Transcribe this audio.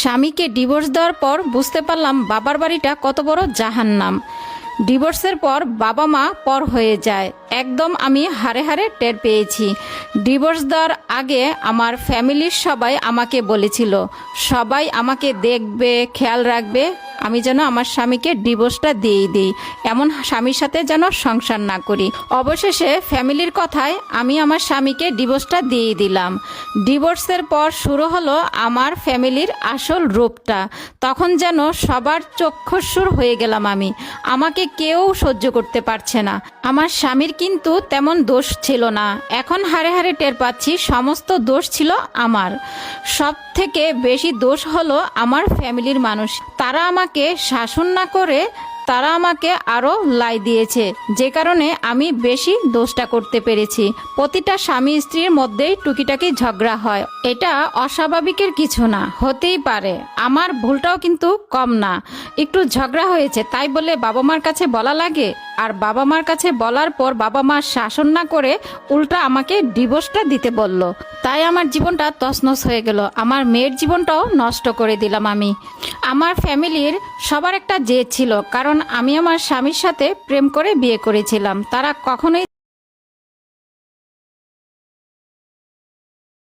স্বামীকে ডিভোর্স দেওয়ার পর বুঝতে পারলাম বাবার বাড়িটা কত বড় জাহান্নাম। ডিভোর্সের পর বাবা মা পর হয়ে যায়, একদম আমি হাড়ে হাড়ে টের পেয়েছি। ডিভোর্স দেওয়ার আগে আমার ফ্যামিলির সবাই আমাকে বলেছিল, সবাই আমাকে দেখবে, খেয়াল রাখবে, আমি যেন আমার স্বামীকে ডিভোর্সটা দিয়েই দিই, এমন স্বামীর সাথে যেন সংসার না করি। অবশেষে ফ্যামিলির কথায় আমি আমার স্বামীকে ডিভোর্সটা দিয়েই দিলাম। ডিভোর্সের পর শুরু হলো আমার ফ্যামিলির আসল রূপটা। তখন যেন সবার চক্ষুস্বর হয়ে গেলাম আমি। আমাকে কেউ সহ্য করতে পারছে না। আমার স্বামীর কিন্তু তেমন দোষ ছিল না, এখন হাড়ে হাড়ে টের পাচ্ছি সমস্ত দোষ ছিল আমার। সব থেকে বেশি দোষ হলো আমার ফ্যামিলির মানুষ। তারা আমাকে শাসন না করে তারা আমাকে আরও লাই দিয়েছে, যে কারণে আমি বেশি দোষটা করতে পেরেছি। প্রতিটা স্বামী স্ত্রীর মধ্যেই টুকিটাকি ঝগড়া হয়, এটা অস্বাভাবিকের কিছু না, হতেই পারে। আমার ভুলটাও কিন্তু কম না। একটু ঝগড়া হয়েছে তাই বলে বাবা মার কাছে বলা লাগে? আর বাবা মার কাছে বলার পর বাবা মা শাসন না করে উল্টা আমাকে ডিভোর্সটা দিতে বলল। তাই আমার জীবনটা তছনছ হয়ে গেল, আমার মেয়ের জীবনটাও নষ্ট করে দিলাম আমি। আমার ফ্যামিলির সবার একটা জেদ ছিল, কারণ আমি আমার স্বামীর সাথে প্রেম করে বিয়ে করেছিলাম। তারা কখনোই